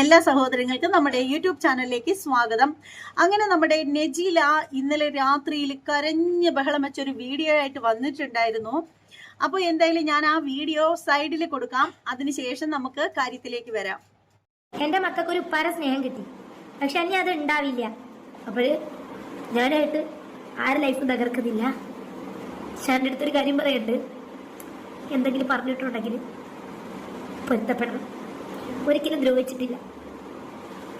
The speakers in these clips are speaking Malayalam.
എല്ലാ സഹോദരങ്ങൾക്കും നമ്മുടെ യൂട്യൂബ് ചാനലിലേക്ക് സ്വാഗതം. അങ്ങനെ നമ്മുടെ നെജില ഇന്നലെ രാത്രിയിൽ കരഞ്ഞ് ബഹളം വെച്ചൊരു വീഡിയോ ആയിട്ട് വന്നിട്ടുണ്ടായിരുന്നു. അപ്പോൾ എന്തായാലും ഞാൻ ആ വീഡിയോ സൈഡിൽ കൊടുക്കാം, അതിനുശേഷം നമുക്ക് കാര്യത്തിലേക്ക് വരാം. എൻ്റെ മക്കൾക്ക് ഒരു ഉപ്പാര സ്നേഹം കിട്ടി, പക്ഷെ അനി അത് ഉണ്ടാവില്ല. അപ്പോൾ ഞാനായിട്ട് ആരുടെ ലൈഫ് തകർക്കുന്നില്ല. ഷാൻ്റെ അടുത്തൊരു കാര്യം പറയുന്നുണ്ട്, എന്തെങ്കിലും പറഞ്ഞിട്ടുണ്ടെങ്കിൽ പൊരുത്തപ്പെടണം. ഒരിക്കലും ദ്രോഹിച്ചിട്ടില്ല,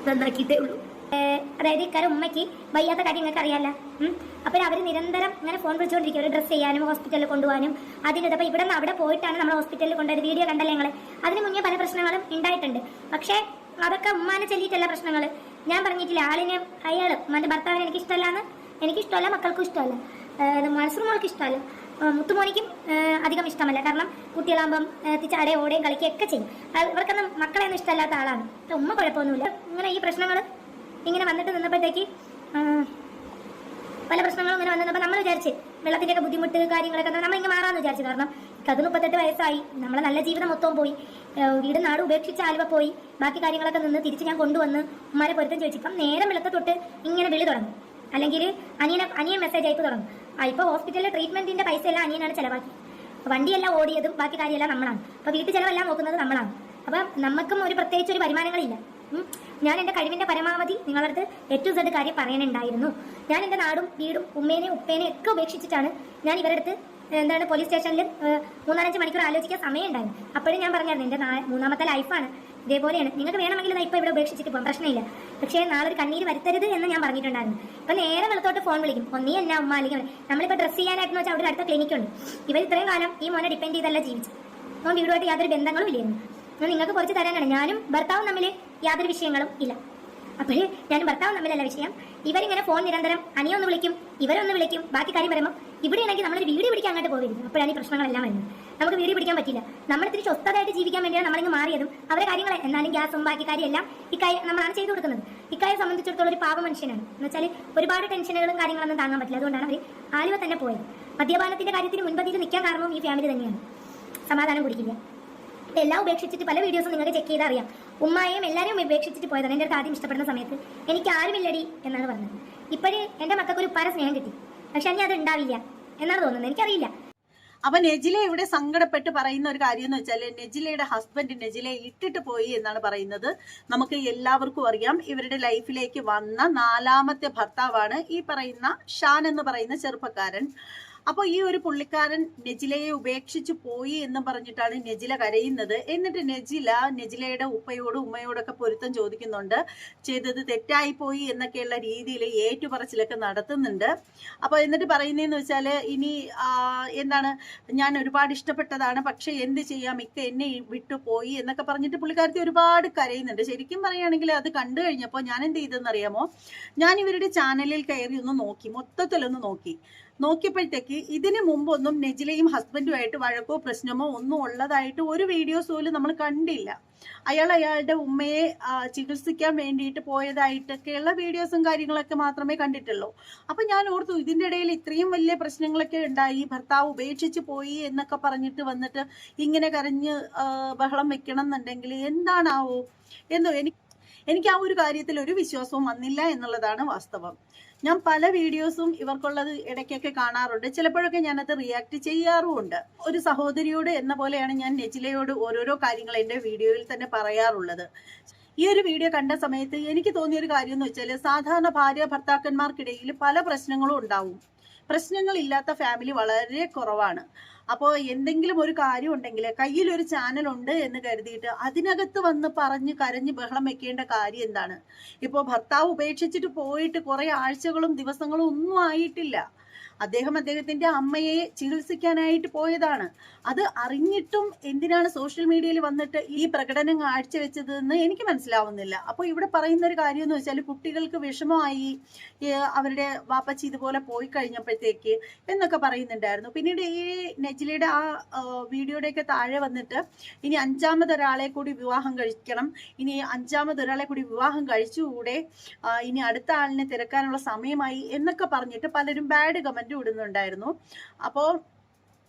നന്നാക്കിയിട്ടേ ഉള്ളൂ. അതായത് ഇക്കാര്യം ഉമ്മയ്ക്ക് വയ്യാത്ത കാര്യം നിങ്ങൾക്ക് അറിയാമല്ല. അപ്പോൾ അവർ നിരന്തരം ഇങ്ങനെ ഫോൺ വിളിച്ചുകൊണ്ടിരിക്കും, അവർ ഡ്രസ്സ് ചെയ്യാനും ഹോസ്പിറ്റലിൽ കൊണ്ടുപോകാനും അതിനത്. അപ്പോൾ ഇവിടെ നിന്ന് അവിടെ പോയിട്ടാണ് നമ്മൾ ഹോസ്പിറ്റലിൽ കൊണ്ടുപോയത്. വീഡിയോ കണ്ടല്ലേ ഞങ്ങൾ. അതിന് മുന്നേ പല പ്രശ്നങ്ങളും ഉണ്ടായിട്ടുണ്ട്, പക്ഷേ അതൊക്കെ ഉമ്മാനെ ചൊല്ലിയിട്ടല്ല പ്രശ്നങ്ങൾ. ഞാൻ പറഞ്ഞിട്ടില്ല ആളിനെ, അയാൾ ഉമ്മാൻ്റെ ഭർത്താവിന് എനിക്കിഷ്ടമല്ല, മക്കൾക്കും ഇഷ്ടമല്ല, മത്സരങ്ങൾക്ക് ഇഷ്ടമല്ല, മുത്തുമോനിക്കും അധികം ഇഷ്ടമല്ല. കാരണം കുട്ടികളാകുമ്പം ചാടയും ഓടയും കളിക്കുകയൊക്കെ ചെയ്യും. ഇവർക്കൊന്നും മക്കളെയൊന്നും ഇഷ്ടമല്ലാത്ത ആളാണ്. ഉമ്മ കുഴപ്പമൊന്നുമില്ല. ഇങ്ങനെ ഈ പ്രശ്നങ്ങൾ ഇങ്ങനെ വന്നിട്ട് നിന്നപ്പോഴത്തേക്ക് പല പ്രശ്നങ്ങളും ഇങ്ങനെ വന്നപ്പോൾ നമ്മൾ വിചാരിച്ച് വെള്ളത്തിൻ്റെയൊക്കെ ബുദ്ധിമുട്ട് കാര്യങ്ങളൊക്കെ നമ്മൾ ഇങ്ങനെ മാറാമെന്ന് വിചാരിച്ചു. കാരണം അത് 38 വയസ്സായി, നമ്മളെ നല്ല ജീവിതം മൊത്തവും പോയി, വീട് നാട് ഉപേക്ഷിച്ച് ആലുവ പോയി, ബാക്കി കാര്യങ്ങളൊക്കെ നിന്ന് തിരിച്ച് ഞാൻ കൊണ്ടുവന്ന് ഉമ്മാരെ പൊരുത്തം ചോദിച്ചു. ഇപ്പം നേരം വെള്ളത്തെ തൊട്ട് ഇങ്ങനെ വിളി തുടങ്ങും, അല്ലെങ്കിൽ അനിയൻ മെസ്സേജ് അയപ്പ് തുടങ്ങും. ഇപ്പോൾ ഹോസ്പിറ്റലിലെ ട്രീറ്റ്മെന്റിന്റെ പൈസ എല്ലാം അനിയനാണ് ചിലവാക്കി, വണ്ടിയെല്ലാം ഓടിയതും ബാക്കി കാര്യമെല്ലാം നമ്മളാണ്. അപ്പോൾ വീട്ടു ചിലവെല്ലാം നോക്കുന്നത് നമ്മളാണ്. അപ്പം നമുക്കും പ്രത്യേകിച്ച് ഒരു വരുമാനങ്ങളില്ല. ഞാൻ എൻ്റെ കഴിവിൻ്റെ പരമാവധി നിങ്ങളുടെ അടുത്ത് ഏറ്റവും Z കാര്യം പറയാനുണ്ടായിരുന്നു. ഞാൻ എൻ്റെ നാടും വീടും ഉമ്മേനെ ഉപ്പേനെ ഒക്കെ ഉപേക്ഷിച്ചിട്ടാണ് ഞാൻ ഇവരുടെ അടുത്ത് പോലീസ് സ്റ്റേഷനിൽ 3-5 മണിക്കൂർ ആലോചിക്കാൻ സമയം ഉണ്ടായിരുന്നു. അപ്പോഴും ഞാൻ പറഞ്ഞായിരുന്നു എൻ്റെ 3ാമത്തെ ലൈഫാണ്, ഇതേപോലെയാണ്, നിങ്ങൾക്ക് വേണമെങ്കിൽ ഇപ്പോൾ ഇവിടെ ഉപേക്ഷിച്ചിട്ട് പോകാം, പ്രശ്നമില്ല, പക്ഷേ നാളെ ഒരു കണ്ണീര് വരുത്തരുത് എന്ന് ഞാൻ പറഞ്ഞിട്ടുണ്ടായിരുന്നു. ഇപ്പം നേരെ വെള്ളത്തോട്ട് ഫോൺ വിളിക്കും, ഒന്നീ എന്നാ ഉമ്മ, അല്ലെങ്കിൽ നമ്മളിപ്പോൾ ഡ്രസ്സ് ചെയ്യാനായിട്ടെന്ന് വെച്ചാൽ അവിടെ അടുത്ത ക്ലിനിക്കുണ്ട്. ഇവർ ഇത്രയും കാലം ഈ മോനെ ഡിപ്പെൻഡ് ചെയ്തല്ല ജീവിച്ചു, അപ്പോൾ വീടുമായിട്ട് യാതൊരു ബന്ധങ്ങളും ഇല്ലായിരുന്നു. നിങ്ങൾക്ക് കുറച്ച് തരാനാണ്. ഞാനും ഭർത്താവും തമ്മിൽ യാതൊരു വിഷയങ്ങളും ഇല്ല. അപ്പോൾ ഞാനും ഭർത്താവും തമ്മിലല്ല വിഷയം. ഇവരിങ്ങനെ ഫോൺ നിരന്തരം അനിയൊന്ന് വിളിക്കും, ഇവരൊന്ന് വിളിക്കും, ബാക്കി കാര്യം പറയുമ്പോൾ ഇവിടെയാണെങ്കിൽ നമ്മളൊരു വീഡിയോ പിടിക്കാൻ അങ്ങോട്ട് പോകരുത്. അപ്പോഴാണ് ഈ പ്രശ്നങ്ങളെല്ലാം വരുന്നത്. നമുക്ക് വീഡിയോ പിടിക്കാൻ പറ്റില്ല. നമ്മൾ ഇത്തിരി സ്വസ്ഥതായിട്ട് ജീവിക്കാൻ വേണ്ടിയാണ് നമ്മളിങ്ങ് മാറിയതും. അവരുടെ കാര്യങ്ങൾ എന്നാലും ഗ്യാസും ബാക്കി കാര്യമെല്ലാം ഇക്കായ നമ്മളാണ് ചെയ്തു കൊടുക്കുന്നത്. ഇക്കായെ സംബന്ധിച്ചിടത്തോളം ഒരു പാവ മനുഷ്യനാണ്. എന്ന് വെച്ചാൽ ഒരുപാട് ടെൻഷനുകളും കാര്യങ്ങളൊന്നും താങ്ങാൻ പറ്റില്ല. അതുകൊണ്ടാണ് അവർ ആലുവ തന്നെ പോയത്. മദ്യപാനത്തിന്റെ കാര്യത്തിന് മുൻപതിൽ നിൽക്കാൻ കാരണവും ഈ ഫാമിലി തന്നെയാണ്. സമാധാനം കുടിക്കില്ല. എല്ലാം ഉപേക്ഷിച്ചിട്ട് പല വീഡിയോസും നിങ്ങൾക്ക് ചെക്ക് ചെയ്താൽ അറിയാം. ഉമ്മായെയും എല്ലാവരും ഉപേക്ഷിച്ചിട്ട് പോയതാണ്. എൻ്റെ അടുത്ത് ആദ്യം ഇഷ്ടപ്പെടുന്ന സമയത്ത് എനിക്ക് ആരുമില്ലടി എന്നാണ് പറഞ്ഞത്. ഇപ്പോഴും എൻ്റെ മക്കൾക്ക് ഒരു ഉപ്പാര സ്നേഹം കിട്ടി, പക്ഷെ അനി അത് ഉണ്ടാവില്ല എന്നാണ് തോന്നുന്നത്. എനിക്കറിയില്ല. അപ്പൊ നെജില ഇവിടെ സങ്കടപ്പെട്ട് പറയുന്ന ഒരു കാര്യം എന്ന് വെച്ചാൽ, നെജിലയുടെ ഹസ്ബൻഡ് നെജിലയെ ഇട്ടിട്ട് പോയി എന്നാണ് പറയുന്നത്. നമുക്ക് എല്ലാവർക്കും അറിയാം, ഇവരുടെ ലൈഫിലേക്ക് വന്ന 4ാമത്തെ ഭർത്താവാണ് ഈ പറയുന്ന ഷാൻ എന്ന് പറയുന്ന ചെറുപ്പക്കാരൻ. അപ്പോൾ ഈ ഒരു പുള്ളിക്കാരൻ നെജിലയെ ഉപേക്ഷിച്ച് പോയി എന്ന് പറഞ്ഞിട്ടാണ് നെജില കരയുന്നത്. എന്നിട്ട് നെജിലയുടെ ഉപ്പയോടും ഉമ്മയോടൊക്കെ പൊരുത്തം ചോദിക്കുന്നുണ്ട്, ചെയ്തത് തെറ്റായി പോയി എന്നൊക്കെയുള്ള രീതിയിൽ ഏറ്റുപറച്ചിലൊക്കെ നടത്തുന്നുണ്ട്. അപ്പോൾ എന്നിട്ട് പറയുന്നതെന്ന് വെച്ചാൽ, ഇനി എന്താണ്, ഞാൻ ഒരുപാട് ഇഷ്ടപ്പെട്ടതാണ്, പക്ഷെ എന്ത് ചെയ്യാം, ഇക്ക എന്നെ വിട്ടുപോയി എന്നൊക്കെ പറഞ്ഞിട്ട് പുള്ളിക്കാരത്തി ഒരുപാട് കരയുന്നുണ്ട്. ശരിക്കും പറയുകയാണെങ്കിൽ അത് കണ്ടു കഴിഞ്ഞപ്പോൾ ഞാൻ എന്ത് ചെയ്തെന്നറിയാമോ, ഞാൻ ഇവരുടെ ചാനലിൽ കയറി ഒന്ന് നോക്കി, മൊത്തത്തിലൊന്ന് നോക്കിയപ്പോഴത്തേക്ക് ഇതിന് മുമ്പൊന്നും നെജിലയും ഹസ്ബൻഡുമായിട്ട് വഴക്കോ പ്രശ്നമോ ഒന്നും ഉള്ളതായിട്ട് ഒരു വീഡിയോസ് പോലും നമ്മൾ കണ്ടില്ല. അയാളുടെ ഉമ്മയെ ചികിത്സിക്കാൻ വേണ്ടിയിട്ട് പോയതായിട്ടൊക്കെയുള്ള വീഡിയോസും കാര്യങ്ങളൊക്കെ മാത്രമേ കണ്ടിട്ടുള്ളൂ. അപ്പൊ ഞാൻ ഓർത്തു, ഇതിൻ്റെ ഇടയിൽ ഇത്രയും വലിയ പ്രശ്നങ്ങളൊക്കെ ഉണ്ടായി, ഭർത്താവ് ഉപേക്ഷിച്ച് പോയി എന്നൊക്കെ പറഞ്ഞിട്ട് വന്നിട്ട് ഇങ്ങനെ കരഞ്ഞ് ബഹളം വെക്കണം എന്നുണ്ടെങ്കിൽ എന്താണാവോ എന്തോ എനിക്ക് ആ ഒരു കാര്യത്തിൽ ഒരു വിശ്വാസവും വന്നില്ല എന്നുള്ളതാണ് വാസ്തവം. ഞാൻ പല വീഡിയോസും ഇവർക്കുള്ളത് ഇടയ്ക്കൊക്കെ കാണാറുണ്ട്, ചിലപ്പോഴൊക്കെ ഞാനത് റിയാക്ട് ചെയ്യാറുമുണ്ട്. ഒരു സഹോദരിയോട് എന്ന പോലെയാണ് ഞാൻ നെജിലയോട് ഓരോരോ കാര്യങ്ങൾ എൻ്റെ വീഡിയോയിൽ തന്നെ പറയാറുള്ളത്. ഈ ഒരു വീഡിയോ കണ്ട സമയത്ത് എനിക്ക് തോന്നിയൊരു കാര്യം എന്ന് വെച്ചാൽ, സാധാരണ ഭാര്യ ഭർത്താക്കന്മാർക്കിടയിൽ പല പ്രശ്നങ്ങളും ഉണ്ടാവും. പ്രശ്നങ്ങളില്ലാത്ത ഫാമിലി വളരെ കുറവാണ്. അപ്പോൾ എന്തെങ്കിലും ഒരു കാര്യം ഉണ്ടെങ്കിൽ കയ്യിലൊരു ചാനലുണ്ട് എന്ന് കരുതിയിട്ട് അതിനകത്ത് വന്ന് പറഞ്ഞ് കരഞ്ഞ് ബഹളം വെക്കേണ്ട കാര്യം എന്താണ്? ഇപ്പോൾ ഭർത്താവ് ഉപേക്ഷിച്ചിട്ട് പോയിട്ട് കുറേ ആഴ്ചകളും ദിവസങ്ങളും ഒന്നും ആയിട്ടില്ല. അദ്ദേഹത്തിന്റെ അമ്മയെ ചികിത്സിക്കാനായിട്ട് പോയതാണ്. അത് അറിഞ്ഞിട്ടും എന്തിനാണ് സോഷ്യൽ മീഡിയയിൽ വന്നിട്ട് ഈ പ്രകടനം കാഴ്ചവെച്ചതെന്ന് എനിക്ക് മനസ്സിലാവുന്നില്ല. അപ്പോൾ ഇവിടെ പറയുന്ന ഒരു കാര്യം എന്ന് വെച്ചാൽ, കുട്ടികൾക്ക് വിഷമമായി, അവരുടെ വാപ്പച്ചി ഇതുപോലെ പോയി കഴിഞ്ഞപ്പോഴത്തേക്ക് എന്നൊക്കെ പറയുന്നുണ്ടായിരുന്നു. പിന്നീട് ഈ നെജിലയുടെ ആ വീഡിയോയുടെയൊക്കെ താഴെ വന്നിട്ട്, ഇനി 5ാമതൊരാളെ കൂടി വിവാഹം കഴിക്കണം, ഇനി 5ാമതൊരാളെ കൂടി വിവാഹം കഴിച്ചുകൂടെ, ഇനി അടുത്ത ആളിനെ തിരക്കാനുള്ള സമയമായി എന്നൊക്കെ പറഞ്ഞിട്ട് പലരും ബാഡ് കമന്റ് ഇടുന്നുണ്ടായിരുന്നു. അപ്പോൾ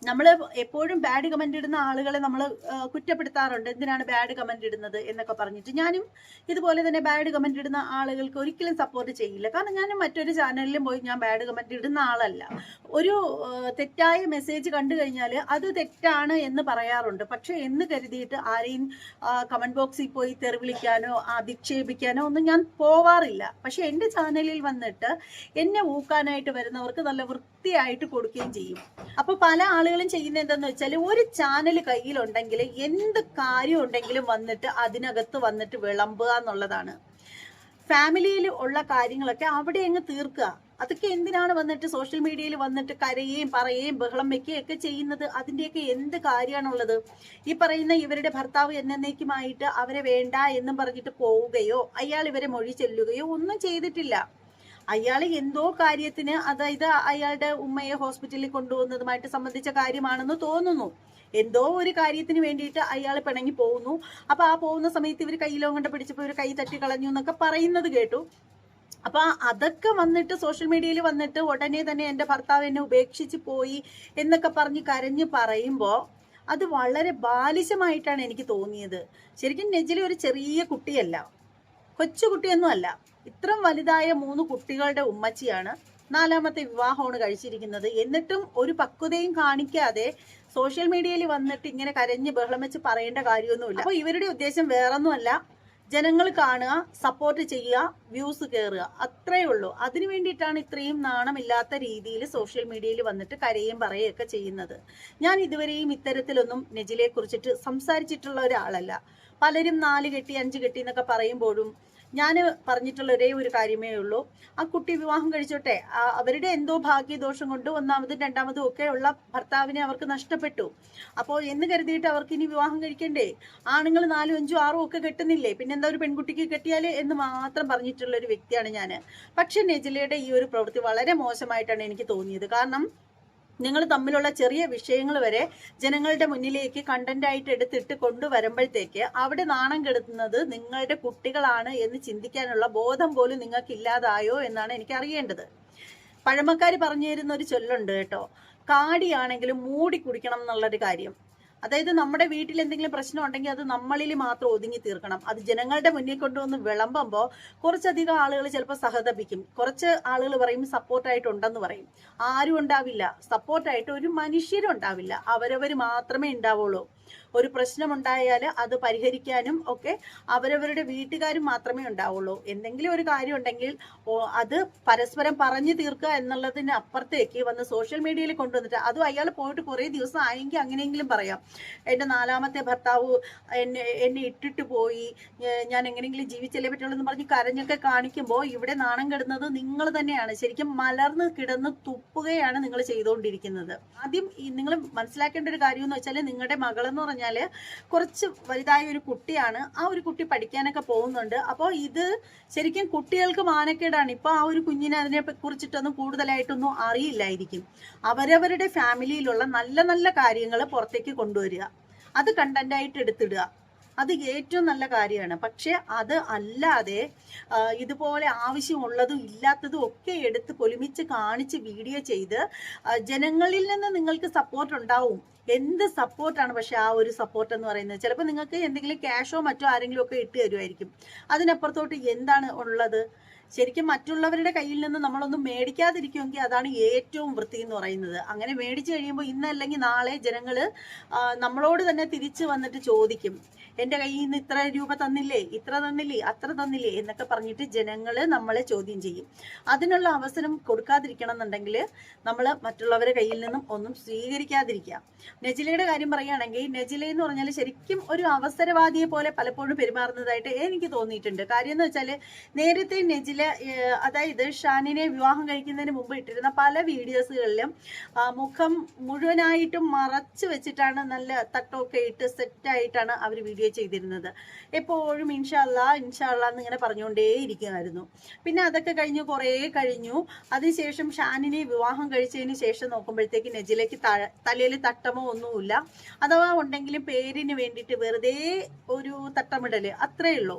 നമ്മൾ എപ്പോഴും ബാഡ് കമന്റ് ഇടുന്ന ആളുകളെ നമ്മൾ കുറ്റപ്പെടുത്താറുണ്ട്, എന്തിനാണ് ബാഡ് കമന്റ് ഇടുന്നത് എന്നൊക്കെ പറഞ്ഞിട്ട്. ഞാനും ഇതുപോലെ തന്നെ ബാഡ് കമന്റ് ഇടുന്ന ആളുകൾക്ക് ഒരിക്കലും സപ്പോർട്ട് ചെയ്യില്ല. കാരണം ഞാൻ മറ്റൊരു ചാനലിലും പോയി ഞാൻ ബാഡ് കമന്റ് ഇടുന്ന ആളല്ല. ഒരു തെറ്റായ മെസ്സേജ് കണ്ടു കഴിഞ്ഞാൽ അത് തെറ്റാണ് എന്ന് പറയാറുണ്ട്. പക്ഷെ എന്ന് കരുതിയിട്ട് ആരെയും കമന്റ് ബോക്സിൽ പോയി തെറി വിളിക്കാനോ അധിക്ഷേപിക്കാനോ ഒന്നും ഞാൻ പോവാറില്ല. പക്ഷെ എൻ്റെ ചാനലിൽ വന്നിട്ട് എന്നെ ഊക്കാനായിട്ട് വരുന്നവർക്ക് നല്ല വൃത്തിയായിട്ട് കൊടുക്കുകയും ചെയ്യും. അപ്പൊ പല ആളുകളും ചെയ്യുന്നത് എന്താന്ന് വെച്ചാൽ, ഒരു ചാനൽ കയ്യിലുണ്ടെങ്കിൽ എന്ത് കാര്യം ഉണ്ടെങ്കിലും വന്നിട്ട് അതിനകത്ത് വന്നിട്ട് വിളമ്പുക എന്നുള്ളതാണ്. ഫാമിലിയിൽ ഉള്ള കാര്യങ്ങളൊക്കെ അവിടെ അങ്ങ് തീർക്കുക. അതൊക്കെ എന്തിനാണ് വന്നിട്ട് സോഷ്യൽ മീഡിയയിൽ വന്നിട്ട് കരയുകയും പറയുകയും ബഹളം വെക്കുകയും ഒക്കെ ചെയ്യുന്നത്? അതിൻ്റെയൊക്കെ എന്ത് കാര്യമാണുള്ളത്? ഈ പറയുന്ന ഇവരുടെ ഭർത്താവ് എന്നേക്കുമായിട്ട് അവരെ വേണ്ട എന്നും പറഞ്ഞിട്ട് പോവുകയോ അയാൾ ഇവരെ മൊഴി ചെല്ലുകയോ ഒന്നും ചെയ്തിട്ടില്ല. അയാൾ എന്തോ കാര്യത്തിന്, അതായത് അയാളുടെ ഉമ്മയെ ഹോസ്പിറ്റലിൽ കൊണ്ടുപോകുന്നതുമായിട്ട് സംബന്ധിച്ച കാര്യമാണെന്ന് തോന്നുന്നു. എന്തോ ഒരു കാര്യത്തിന് വേണ്ടിയിട്ട് അയാൾ പിണങ്ങി പോകുന്നു. അപ്പൊ ആ പോകുന്ന സമയത്ത് ഇവർ കയ്യിലോ കണ്ട പിടിച്ചപ്പോൾ ഇവർ കൈ തട്ടി കളഞ്ഞു എന്നൊക്കെ പറയുന്നത് കേട്ടു. അപ്പൊ അതൊക്കെ വന്നിട്ട് സോഷ്യൽ മീഡിയയിൽ വന്നിട്ട് ഉടനെ തന്നെ എൻ്റെ ഭർത്താവ് എന്നെ ഉപേക്ഷിച്ച് പോയി എന്നൊക്കെ പറഞ്ഞ് കരഞ്ഞ് പറയുമ്പോ അത് വളരെ ബാലിശമായിട്ടാണ് എനിക്ക് തോന്നിയത്. ശരിക്കും നെജില ഒരു ചെറിയ കുട്ടിയല്ല, കൊച്ചുകുട്ടിയൊന്നും അല്ല. ഇത്രയും വലുതായ 3 കുട്ടികളുടെ ഉമ്മച്ചിയാണ്. 4ാമത്തെ വിവാഹമാണ് കഴിച്ചിരിക്കുന്നത്. എന്നിട്ടും ഒരു പക്വതയും കാണിക്കാതെ സോഷ്യൽ മീഡിയയിൽ വന്നിട്ട് ഇങ്ങനെ കരഞ്ഞ് ബഹളം വെച്ച് പറയേണ്ട കാര്യമൊന്നുമില്ല. അപ്പൊ ഇവരുടെ ഉദ്ദേശം വേറൊന്നുമല്ല, ജനങ്ങൾ കാണുക, സപ്പോർട്ട് ചെയ്യുക, വ്യൂസ് കയറുക, അത്രേ ഉള്ളൂ. അതിനു വേണ്ടിയിട്ടാണ് ഇത്രയും നാണമില്ലാത്ത രീതിയിൽ സോഷ്യൽ മീഡിയയിൽ വന്നിട്ട് കരയും പറയുകയൊക്കെ ചെയ്യുന്നത്. ഞാൻ ഇതുവരെയും ഇത്തരത്തിലൊന്നും നെജിലയെ കുറിച്ചിട്ട് സംസാരിച്ചിട്ടുള്ള ഒരാളല്ല. പലരും 4 കെട്ടി 5 കെട്ടി എന്നൊക്കെ പറയുമ്പോഴും ഞാൻ പറഞ്ഞിട്ടുള്ള ഒരേ ഒരു കാര്യമേ ഉള്ളൂ, ആ കുട്ടി വിവാഹം കഴിച്ചോട്ടെ. അവരുടെ എന്തോ ഭാഗ്യദോഷം കൊണ്ട് 1ാമതും 2ാമതും ഒക്കെ ഉള്ള ഭർത്താവിനെ അവർക്ക് നഷ്ടപ്പെട്ടു. അപ്പോൾ എന്ന് കരുതിയിട്ട് അവർക്ക് ഇനി വിവാഹം കഴിക്കണ്ടേ? ആണുങ്ങൾ 4, 5, 6 ഒക്കെ കെട്ടുന്നില്ലേ, പിന്നെന്താ ഒരു പെൺകുട്ടിക്ക് കെട്ടിയാലേ എന്ന് മാത്രം പറഞ്ഞിട്ടുള്ള ഒരു വ്യക്തിയാണ് ഞാൻ. പക്ഷെ നെജിലയുടെ ഈ ഒരു പ്രവൃത്തി വളരെ മോശമായിട്ടാണ് എനിക്ക് തോന്നിയത്. കാരണം നിങ്ങൾ തമ്മിലുള്ള ചെറിയ വിഷയങ്ങൾ വരെ ജനങ്ങളുടെ മുന്നിലേക്ക് കണ്ടന്റ് ആയിട്ട് എടുത്തിട്ട് കൊണ്ടുവരുമ്പോഴത്തേക്ക് അവിടെ നാണം കെടുത്തുന്നത് നിങ്ങളുടെ കുട്ടികളാണ് എന്ന് ചിന്തിക്കാനുള്ള ബോധം പോലും നിങ്ങൾക്ക് ഇല്ലാതായോ എന്നാണ് എനിക്ക് അറിയേണ്ടത്. പഴമക്കാർ പറഞ്ഞു തരുന്ന ഒരു ചൊല്ലുണ്ട് കേട്ടോ, കാടിയാണെങ്കിലും മൂടി കുടിക്കണം എന്നുള്ളൊരു കാര്യം. അതായത് നമ്മുടെ വീട്ടിൽ എന്തെങ്കിലും പ്രശ്നം ഉണ്ടെങ്കിൽ അത് നമ്മളിൽ മാത്രം ഒതുങ്ങി തീർക്കണം. അത് ജനങ്ങളുടെ മുന്നിൽ കൊണ്ടുവന്ന് വിളമ്പുമ്പോൾ കുറച്ചധികം ആളുകൾ ചിലപ്പോൾ സഹതപിക്കും. കുറച്ച് ആളുകൾ പറയും സപ്പോർട്ടായിട്ടുണ്ടെന്ന് പറയും. ആരും ഉണ്ടാവില്ല, സപ്പോർട്ടായിട്ട് ഒരു മനുഷ്യരും ഉണ്ടാവില്ല. അവരവർ മാത്രമേ ഉണ്ടാവുള്ളൂ. ഒരു പ്രശ്നമുണ്ടായാൽ അത് പരിഹരിക്കാനും ഒക്കെ അവരവരുടെ വീട്ടുകാരും മാത്രമേ ഉണ്ടാവുള്ളൂ. എന്തെങ്കിലും ഒരു കാര്യം ഉണ്ടെങ്കിൽ അത് പരസ്പരം പറഞ്ഞു തീർക്കുക എന്നുള്ളതിന് അപ്പുറത്തേക്ക് വന്ന് സോഷ്യൽ മീഡിയയിൽ കൊണ്ടുവന്നിട്ട്, അതും അയാൾ പോയിട്ട് കുറേ ദിവസം ആയെങ്കിൽ അങ്ങനെയെങ്കിലും പറയാം, എൻ്റെ 4ാമത്തെ ഭർത്താവ് എന്നെ ഇട്ടിട്ട് പോയി, ഞാൻ എങ്ങനെയെങ്കിലും ജീവിച്ചല്ലേ പറ്റുള്ളൂ എന്ന് പറഞ്ഞ് കരഞ്ഞൊക്കെ കാണിക്കുമ്പോൾ ഇവിടെ നാണം കെടുന്നത് നിങ്ങൾ തന്നെയാണ്. ശരിക്കും മലർന്ന് കിടന്ന് തുപ്പുകയാണ് നിങ്ങൾ ചെയ്തുകൊണ്ടിരിക്കുന്നത്. ആദ്യം നിങ്ങൾ മനസ്സിലാക്കേണ്ട ഒരു കാര്യം എന്ന് വെച്ചാൽ, നിങ്ങളുടെ മകളെന്ന് പറഞ്ഞാൽ കുറച്ച് വലുതായ ഒരു കുട്ടിയാണ്. ആ ഒരു കുട്ടി പഠിക്കാനൊക്കെ പോകുന്നുണ്ട്. അപ്പോൾ ഇത് ശരിക്കും കുട്ടികൾക്ക് മാനക്കേടാണ്. ഇപ്പൊ ആ ഒരു കുഞ്ഞിനെ അതിനെ കുറിച്ചിട്ടൊന്നും കൂടുതലായിട്ടൊന്നും അറിയില്ലായിരിക്കും. അവരവരുടെ ഫാമിലിയിലുള്ള നല്ല നല്ല കാര്യങ്ങൾ പുറത്തേക്ക് കൊണ്ടുവരിക, അത് കണ്ടന്റായിട്ട് എടുത്തിടുക, അത് ഏറ്റവും നല്ല കാര്യമാണ്. പക്ഷെ അത് അല്ലാതെ ഇതുപോലെ ആവശ്യമുള്ളതും ഇല്ലാത്തതും ഒക്കെ എടുത്ത് പൊലിമിച്ച് കാണിച്ച് വീഡിയോ ചെയ്ത് ജനങ്ങളിൽ നിന്ന് നിങ്ങൾക്ക് സപ്പോർട്ട് ഉണ്ടാവും. എന്ത് സപ്പോർട്ടാണ്? പക്ഷെ ആ ഒരു സപ്പോർട്ട് എന്ന് പറയുന്നത് ചിലപ്പോൾ നിങ്ങൾക്ക് എന്തെങ്കിലും ക്യാഷോ മറ്റോ ആരെങ്കിലും ഒക്കെ ഇട്ട് തരുമായിരിക്കും. അതിനപ്പുറത്തോട്ട് എന്താണ് ഉള്ളത്? ശരിക്കും മറ്റുള്ളവരുടെ കയ്യിൽ നിന്ന് നമ്മളൊന്നും മേടിക്കാതിരിക്കുമെങ്കിൽ അതാണ് ഏറ്റവും വൃത്തി എന്ന് പറയുന്നത്. അങ്ങനെ മേടിച്ചു കഴിയുമ്പോൾ ഇന്നല്ലെങ്കിൽ നാളെ ജനങ്ങൾ നമ്മളോട് തന്നെ തിരിച്ചു വന്നിട്ട് ചോദിക്കും, എൻ്റെ കയ്യിൽ നിന്ന് ഇത്ര രൂപ തന്നില്ലേ, ഇത്ര തന്നില്ലേ, അത്ര തന്നില്ലേ എന്നൊക്കെ പറഞ്ഞിട്ട് ജനങ്ങൾ നമ്മളെ ചോദ്യം ചെയ്യും. അതിനുള്ള അവസരം കൊടുക്കാതിരിക്കണം എന്നുണ്ടെങ്കിൽ നമ്മൾ മറ്റുള്ളവരുടെ കയ്യിൽ നിന്നും ഒന്നും സ്വീകരിക്കാതിരിക്കുക. നെജിലയുടെ കാര്യം പറയുകയാണെങ്കിൽ, നെജില എന്ന് പറഞ്ഞാൽ ശരിക്കും ഒരു അവസരവാദിയെ പോലെ പലപ്പോഴും പെരുമാറുന്നതായിട്ട് എനിക്ക് തോന്നിയിട്ടുണ്ട്. കാര്യം എന്ന് വെച്ചാൽ, നേരത്തെ നെജില അതായത് ഷാനിനെ വിവാഹം കഴിക്കുന്നതിന് മുമ്പ് ഇട്ടിരുന്ന പല വീഡിയോസുകളിലും മുഖം മുഴുവനായിട്ടും മറച്ചു വെച്ചിട്ടാണ് നല്ല തട്ടമൊക്കെ ഇട്ട് സെറ്റായിട്ടാണ് അവർ വീഡിയോ ചെയ്തിരുന്നത്. എപ്പോഴും ഇൻഷാല്ലാ ഇൻഷാല്ലാ എന്നിങ്ങനെ പറഞ്ഞുകൊണ്ടേ ഇരിക്കുമായിരുന്നു. പിന്നെ അതൊക്കെ കഴിഞ്ഞു, കുറേ കഴിഞ്ഞു. അതിനുശേഷം ഷാനിനെ വിവാഹം കഴിച്ചതിന് ശേഷം നോക്കുമ്പോഴത്തേക്ക് നെജിലയ്ക്ക് തലയിൽ തട്ടമോ ഒന്നുമില്ല. അഥവാ ഉണ്ടെങ്കിലും പേരിന് വേണ്ടിയിട്ട് വെറുതെ ഒരു തട്ടമിടല്, അത്രേ ഉള്ളൂ.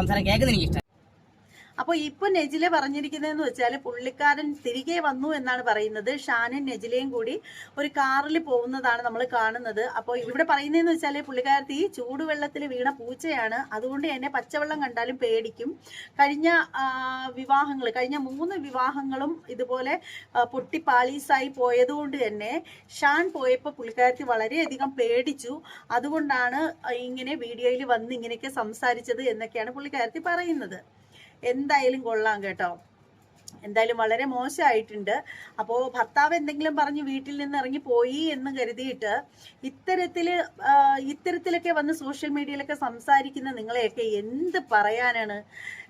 സംസാരം കേൾക്കുന്നത് എനിക്ക് ഇഷ്ടം. അപ്പൊ ഇപ്പൊ നെജില പറഞ്ഞിരിക്കുന്നതെന്ന് വെച്ചാൽ പുള്ളിക്കാരൻ തിരികെ വന്നു എന്നാണ് പറയുന്നത്. ഷാനും നെജിലയും കൂടി ഒരു കാറിൽ പോകുന്നതാണ് നമ്മൾ കാണുന്നത്. അപ്പോൾ ഇവിടെ പറയുന്നതെന്ന് വെച്ചാൽ പുള്ളിക്കാരത്തി ചൂടുവെള്ളത്തിൽ വീണ പൂച്ചയാണ്, അതുകൊണ്ട് തന്നെ പച്ചവെള്ളം കണ്ടാലും പേടിക്കും. കഴിഞ്ഞ കഴിഞ്ഞ 3 വിവാഹങ്ങളും ഇതുപോലെ പൊട്ടി പാളീസായി പോയതുകൊണ്ട് തന്നെ ഷാൻ പോയപ്പോൾ പുള്ളിക്കാരത്തി വളരെയധികം പേടിച്ചു. അതുകൊണ്ടാണ് ഇങ്ങനെ വീഡിയോയിൽ വന്ന് ഇങ്ങനെയൊക്കെ സംസാരിച്ചത് എന്നൊക്കെയാണ് പുള്ളിക്കാരത്തി പറയുന്നത്. എന്തായാലും കൊള്ളാം കേട്ടോ, എന്തായാലും വളരെ മോശമായിട്ടുണ്ട്. അപ്പോൾ ഭർത്താവ് എന്തെങ്കിലും പറഞ്ഞ് വീട്ടിൽ നിന്ന് ഇറങ്ങി പോയി എന്ന് കരുതിയിട്ട് ഇത്തരത്തിലൊക്കെ വന്ന് സോഷ്യൽ മീഡിയയിലൊക്കെ സംസാരിക്കുന്ന നിങ്ങളെയൊക്കെ എന്ത് പറയാനാണ്.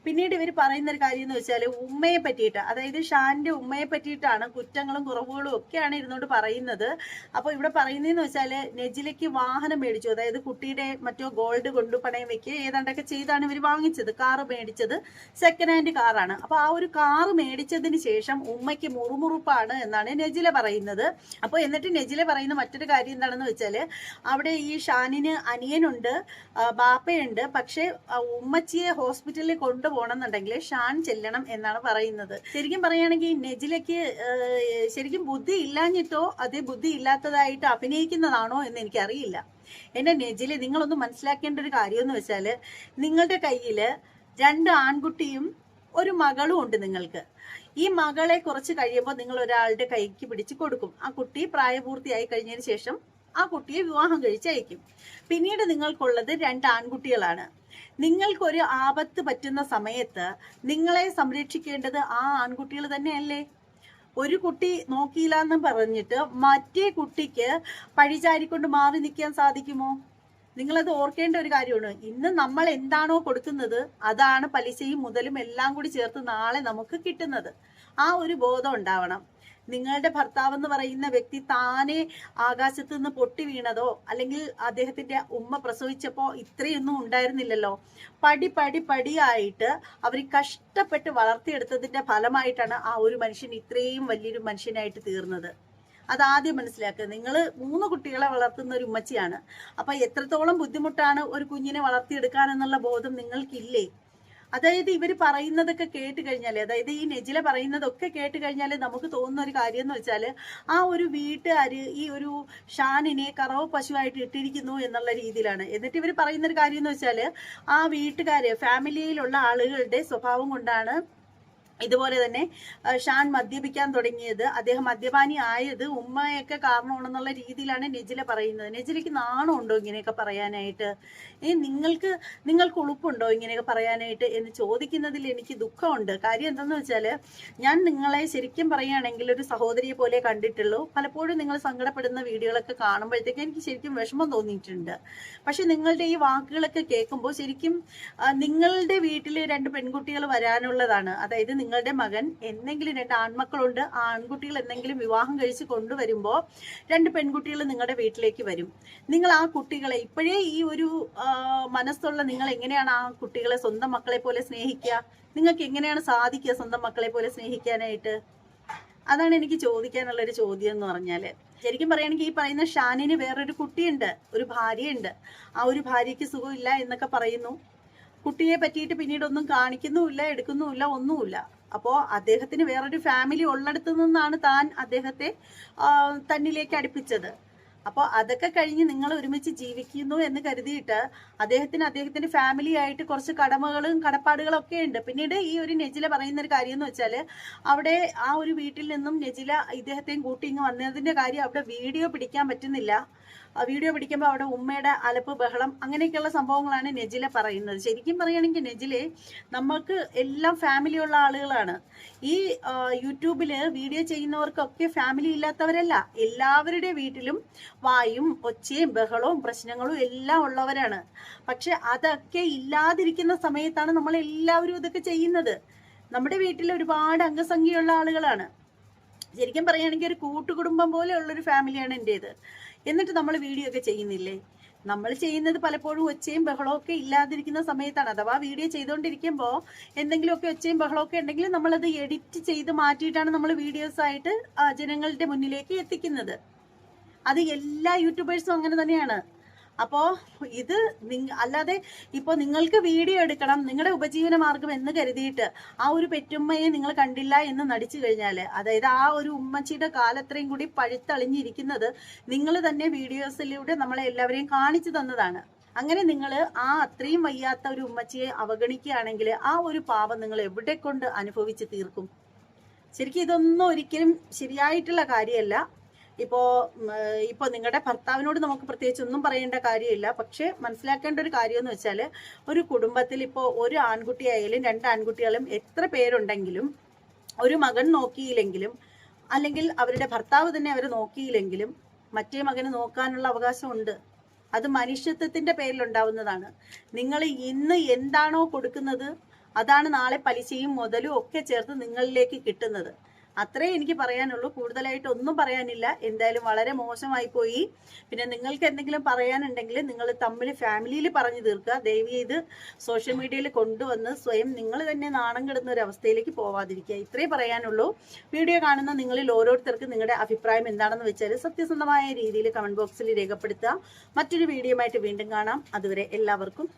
പിന്നീട് ഇവർ പറയുന്ന ഒരു കാര്യം എന്ന് വെച്ചാൽ ഉമ്മയെ പറ്റിയിട്ട്, അതായത് ഷാന്റെ ഉമ്മയെ പറ്റിയിട്ടാണ് കുറ്റങ്ങളും കുറവുകളും ഒക്കെയാണ് ഇരുന്നോണ്ട് പറയുന്നത്. അപ്പോൾ ഇവിടെ പറയുന്നതെന്ന് വെച്ചാൽ നെജിലയ്ക്ക് വാഹനം മേടിച്ചു, അതായത് കുട്ടിയുടെ മറ്റോ ഗോൾഡ് കൊണ്ടു പണയം വെക്കുക ഏതാണ്ടൊക്കെ ചെയ്താണ് ഇവർ വാങ്ങിച്ചത്. കാറ് മേടിച്ചത് സെക്കൻഡ് ഹാൻഡ് കാറാണ്. അപ്പോൾ ആ ഒരു കാറ് മേടിച്ചതിന് ശേഷം ഉമ്മയ്ക്ക് മുറുമുറുപ്പാണ് എന്നാണ് നെജില പറയുന്നത്. അപ്പോൾ എന്നിട്ട് നെജില പറയുന്ന മറ്റൊരു കാര്യം എന്താണെന്ന് വെച്ചാൽ അവിടെ ഈ ഷാനിന് അനിയനുണ്ട്, ബാപ്പയുണ്ട്, പക്ഷെ ഉമ്മച്ചിയെ ഹോസ്പിറ്റലിൽ കൊണ്ടുപോകണമെന്നുണ്ടെങ്കിൽ ഷാൻ ചെല്ലണം എന്നാണ് പറയുന്നത്. ശരിക്കും പറയുകയാണെങ്കിൽ നെജിലയ്ക്ക് ശരിക്കും ബുദ്ധി ഇല്ലാഞ്ഞിട്ടോ അതേ ബുദ്ധി ഇല്ലാത്തതായിട്ട് അഭിനയിക്കുന്നതാണോ എന്ന് എനിക്കറിയില്ല. എന്റെ നെജില, നിങ്ങളൊന്ന് മനസ്സിലാക്കേണ്ട ഒരു കാര്യം എന്ന് വെച്ചാൽ നിങ്ങളുടെ കയ്യിൽ 2 ആൺകുട്ടിയും ഒരു മകളും ഉണ്ട് നിങ്ങൾക്ക്. ഈ മകളെ കുറച്ച് കഴിയുമ്പോൾ നിങ്ങൾ ഒരാളുടെ കൈക്ക് പിടിച്ച് കൊടുക്കും. ആ കുട്ടി പ്രായപൂർത്തിയായി കഴിഞ്ഞതിന് ശേഷം ആ കുട്ടിയെ വിവാഹം കഴിച്ചയക്കും. പിന്നീട് നിങ്ങൾക്കുള്ളത് 2 ആൺകുട്ടികളാണ്. നിങ്ങൾക്കൊരു ആപത്ത് പറ്റുന്ന സമയത്ത് നിങ്ങളെ സംരക്ഷിക്കേണ്ടത് ആ ആൺകുട്ടികൾ തന്നെയല്ലേ? ഒരു കുട്ടി നോക്കിയില്ല എന്ന് പറഞ്ഞിട്ട് മറ്റേ കുട്ടിക്ക് പഴിചാരിക്കൊണ്ട് മാറി നിൽക്കാൻ സാധിക്കുമോ? നിങ്ങളത് ഓർക്കേണ്ട ഒരു കാര്യമാണ്. ഇന്ന് നമ്മൾ എന്താണോ കൊടുക്കുന്നത് അതാണ് പലിശയും മുതലും എല്ലാം കൂടി ചേർത്ത് നാളെ നമുക്ക് കിട്ടുന്നത്. ആ ഒരു ബോധം ഉണ്ടാവണം. നിങ്ങളുടെ ഭർത്താവ് എന്ന് പറയുന്ന വ്യക്തി താനെ ആകാശത്ത് നിന്ന് പൊട്ടി വീണതോ അല്ലെങ്കിൽ അദ്ദേഹത്തിന്റെ ഉമ്മ പ്രസവിച്ചപ്പോ ഇത്രയൊന്നും ഉണ്ടായിരുന്നില്ലല്ലോ. പടിയായിട്ട് അവർ കഷ്ടപ്പെട്ട് വളർത്തിയെടുത്തതിന്റെ ഫലമായിട്ടാണ് ആ ഒരു മനുഷ്യൻ ഇത്രയും വലിയൊരു മനുഷ്യനായിട്ട് തീർന്നത്. അതാദ്യം മനസ്സിലാക്കുക. നിങ്ങൾ 3 കുട്ടികളെ വളർത്തുന്ന ഒരു ഉമ്മച്ചിയാണ്. അപ്പൊ എത്രത്തോളം ബുദ്ധിമുട്ടാണ് ഒരു കുഞ്ഞിനെ വളർത്തിയെടുക്കാൻ എന്നുള്ള ബോധം നിങ്ങൾക്കില്ലേ? അതായത് ഇവർ പറയുന്നതൊക്കെ കേട്ട് കഴിഞ്ഞാൽ, അതായത് ഈ നെജില പറയുന്നതൊക്കെ കേട്ട് കഴിഞ്ഞാൽ നമുക്ക് തോന്നുന്ന ഒരു കാര്യം എന്ന് വെച്ചാൽ ആ ഒരു വീട്ടുകാര് ഈ ഒരു ഷാനിനെ കറവ് പശുവായിട്ട് ഇട്ടിരിക്കുന്നു എന്നുള്ള രീതിയിലാണ്. എന്നിട്ട് ഇവർ പറയുന്ന ഒരു കാര്യം എന്ന് വെച്ചാൽ ആ വീട്ടുകാര് ഫാമിലിയിലുള്ള ആളുകളുടെ സ്വഭാവം കൊണ്ടാണ് ഇതുപോലെ തന്നെ ഷാൻ മദ്യപിക്കാൻ തുടങ്ങിയത്, അദ്ദേഹം മദ്യപാനി ആയത് ഉമ്മയൊക്കെ കാരണമാണെന്നുള്ള രീതിയിലാണ് നെജില പറയുന്നത്. നെജിലയ്ക്ക് നാണമുണ്ടോ ഇങ്ങനെയൊക്കെ പറയാനായിട്ട്? നിങ്ങൾക്ക് ഉളുപ്പുണ്ടോ ഇങ്ങനെയൊക്കെ പറയാനായിട്ട് എന്ന് ചോദിക്കുന്നതിൽ എനിക്ക് ദുഃഖമുണ്ട്. കാര്യം എന്താണെന്ന് വെച്ചാൽ, ഞാൻ നിങ്ങളെ ശരിക്കും പറയുകയാണെങ്കിൽ ഒരു സഹോദരിയെ പോലെ കണ്ടിട്ടുള്ളൂ. പലപ്പോഴും നിങ്ങൾ സങ്കടപ്പെടുന്ന വീഡിയോകളൊക്കെ കാണുമ്പോഴത്തേക്ക് എനിക്ക് ശരിക്കും വിഷമം തോന്നിയിട്ടുണ്ട്. പക്ഷെ നിങ്ങളുടെ ഈ വാക്കുകളൊക്കെ കേൾക്കുമ്പോൾ ശരിക്കും നിങ്ങളുടെ വീട്ടിൽ 2 പെൺകുട്ടികൾ വരാനുള്ളതാണ്. അതായത് നിങ്ങളുടെ മകൻ എന്തെങ്കിലും 2 ആൺമക്കളുണ്ട്, ആ ആൺകുട്ടികൾ എന്തെങ്കിലും വിവാഹം കഴിച്ച് കൊണ്ടുവരുമ്പോൾ 2 പെൺകുട്ടികൾ നിങ്ങളുടെ വീട്ടിലേക്ക് വരും. നിങ്ങൾ ആ കുട്ടികളെ ഇപ്പോഴേ ഈ ഒരു മനസ്സുള്ള നിങ്ങൾ എങ്ങനെയാണ് ആ കുട്ടികളെ സ്വന്തം മക്കളെ പോലെ സ്നേഹിക്കുക? നിങ്ങൾക്ക് എങ്ങനെയാണ് സാധിക്കുക സ്വന്തം മക്കളെ പോലെ സ്നേഹിക്കാനായിട്ട്? അതാണ് എനിക്ക് ചോദിക്കാനുള്ളൊരു ചോദ്യം എന്ന് പറഞ്ഞാല്. ശരിക്കും പറയുകയാണെങ്കിൽ ഈ പറയുന്ന ഷാനിന് വേറൊരു കുട്ടിയുണ്ട്, ഒരു ഭാര്യയുണ്ട്. ആ ഒരു ഭാര്യയ്ക്ക് സുഖമില്ല എന്നൊക്കെ പറയുന്നു. കുട്ടിയെ പറ്റിയിട്ട് പിന്നീട് ഒന്നും കാണിക്കുന്നുമില്ല, എടുക്കുന്നുമില്ല, ഒന്നുമില്ല. അപ്പോൾ അദ്ദേഹത്തിന് വേറൊരു ഫാമിലി ഉള്ളിടത്തു നിന്നാണ് താൻ അദ്ദേഹത്തെ തന്നിലേക്ക് അടുപ്പിച്ചത്. അപ്പോൾ അതൊക്കെ കഴിഞ്ഞ് നിങ്ങൾ ഒരുമിച്ച് ജീവിക്കുന്നു എന്ന് കരുതിയിട്ട് അദ്ദേഹത്തിന്റെ ഫാമിലി ആയിട്ട് കുറച്ച് കടമകളും കടപ്പാടുകളും ഒക്കെ ഉണ്ട്. പിന്നീട് ഈ ഒരു നെജില പറയുന്ന ഒരു കാര്യം എന്ന് വെച്ചാൽ, അവിടെ ആ ഒരു വീട്ടിൽ നിന്നും നെജില ഇദ്ദേഹത്തെയും കൂട്ടി ഇങ്ങ് വന്നതിന്റെ കാര്യം അവിടെ വീഡിയോ പിടിക്കാൻ പറ്റുന്നില്ല. വീഡിയോ പിടിക്കുമ്പോൾ അവിടെ ഉമ്മയുടെ അലപ്പ് ബഹളം അങ്ങനെയൊക്കെയുള്ള സംഭവങ്ങളാണ് നെജില പറയുന്നത്. ശരിക്കും പറയുകയാണെങ്കിൽ നെജിലെ നമുക്ക് എല്ലാം ഫാമിലി ഉള്ള ആളുകളാണ്. ഈ യൂട്യൂബില് വീഡിയോ ചെയ്യുന്നവർക്കൊക്കെ ഫാമിലി ഇല്ലാത്തവരല്ല. എല്ലാവരുടെ വീട്ടിലും വായും ഒച്ചയും ബഹളവും പ്രശ്നങ്ങളും എല്ലാം ഉള്ളവരാണ്. പക്ഷെ അതൊക്കെ ഇല്ലാതിരിക്കുന്ന സമയത്താണ് നമ്മൾ എല്ലാവരും ഇതൊക്കെ ചെയ്യുന്നത്. നമ്മുടെ വീട്ടിൽ ഒരുപാട് അംഗസംഖ്യയുള്ള ആളുകളാണ്. ശരിക്കും പറയുകയാണെങ്കിൽ ഒരു കൂട്ടുകുടുംബം പോലെയുള്ളൊരു ഫാമിലിയാണ് എൻ്റേത്. എന്നിട്ട് നമ്മൾ വീഡിയോ ഒക്കെ ചെയ്യുന്നില്ലേ? നമ്മൾ ചെയ്യുന്നത് പലപ്പോഴും ഒച്ചയും ബഹളവും ഒക്കെ ഇല്ലാതിരിക്കുന്ന സമയത്താണ്. അഥവാ വീഡിയോ ചെയ്തുകൊണ്ടിരിക്കുമ്പോൾ എന്തെങ്കിലുമൊക്കെ ഒച്ചയും ബഹളമൊക്കെ ഉണ്ടെങ്കിൽ നമ്മളത് എഡിറ്റ് ചെയ്ത് മാറ്റിയിട്ടാണ് നമ്മൾ വീഡിയോസായിട്ട് ജനങ്ങളുടെ മുന്നിലേക്ക് എത്തിക്കുന്നത്. അത് എല്ലാ യൂട്യൂബേഴ്സും അങ്ങനെ തന്നെയാണ്. അപ്പോൾ ഇത് അല്ലാതെ ഇപ്പോൾ നിങ്ങൾക്ക് വീഡിയോ എടുക്കണം, നിങ്ങളുടെ ഉപജീവന മാർഗം എന്ന് കരുതിയിട്ട് ആ ഒരു പെറ്റുമ്മയെ നിങ്ങൾ കണ്ടില്ല എന്ന് നടിച്ചു കഴിഞ്ഞാൽ, അതായത് ആ ഒരു ഉമ്മച്ചിയുടെ കാലത്രയും കൂടി പഴുത്തളിഞ്ഞിരിക്കുന്നത് നിങ്ങൾ തന്നെ വീഡിയോസിലൂടെ നമ്മളെ എല്ലാവരെയും കാണിച്ചു തന്നതാണ്. അങ്ങനെ നിങ്ങൾ ആ അത്രയും വയ്യാത്ത ഒരു ഉമ്മച്ചിയെ അവഗണിക്കുകയാണെങ്കിൽ ആ ഒരു പാപം നിങ്ങൾ എവിടെ കൊണ്ട് അനുഭവിച്ച് തീർക്കും? ശരിക്കും ഇതൊന്നും ഒരിക്കലും ശരിയായിട്ടുള്ള കാര്യമല്ല. ഇപ്പോൾ നിങ്ങളുടെ ഭർത്താവിനോട് നമുക്ക് പ്രത്യേകിച്ച് ഒന്നും പറയേണ്ട കാര്യമില്ല. പക്ഷെ മനസ്സിലാക്കേണ്ട ഒരു കാര്യം എന്ന് വെച്ചാൽ, ഒരു കുടുംബത്തിൽ ഇപ്പോൾ ഒരു ആൺകുട്ടിയായാലും 2 ആൺകുട്ടികളും എത്ര പേരുണ്ടെങ്കിലും ഒരു മകൻ നോക്കിയില്ലെങ്കിലും, അല്ലെങ്കിൽ അവരുടെ ഭർത്താവ് തന്നെ അവരെ നോക്കിയില്ലെങ്കിലും മറ്റേ മകന് നോക്കാനുള്ള അവകാശമുണ്ട്. അത് മനുഷ്യത്വത്തിന്റെ പേരിലുണ്ടാവുന്നതാണ്. നിങ്ങൾ ഇന്ന് എന്താണോ കൊടുക്കുന്നത് അതാണ് നാളെ പലിശയും മുതലും ഒക്കെ ചേർത്ത് നിങ്ങളിലേക്ക് കിട്ടുന്നത്. അത്രേ എനിക്ക് പറയാനുള്ളൂ. കൂടുതലായിട്ട് ഒന്നും പറയാനില്ല. എന്തായാലും വളരെ മോശമായി പോയി. പിന്നെ നിങ്ങൾക്ക് എന്തെങ്കിലും പറയാനുണ്ടെങ്കിൽ നിങ്ങൾ തമ്മിൽ ഫാമിലിയിൽ പറഞ്ഞു തീർക്കുക. ദയവ് ചെയ്ത് സോഷ്യൽ മീഡിയയിൽ കൊണ്ടുവന്ന് സ്വയം നിങ്ങൾ തന്നെ നാണം കെടുന്ന ഒരു അവസ്ഥയിലേക്ക് പോവാതിരിക്കുക. ഇത്രേ പറയാനുള്ളൂ. വീഡിയോ കാണുന്ന നിങ്ങളിൽ ഓരോരുത്തർക്കും നിങ്ങളുടെ അഭിപ്രായം എന്താണെന്ന് വെച്ചാൽ സത്യസന്ധമായ രീതിയിൽ കമന്റ് ബോക്സിൽ രേഖപ്പെടുത്തുക. മറ്റൊരു വീഡിയോയുമായിട്ട് വീണ്ടും കാണാം. അതുവരെ എല്ലാവർക്കും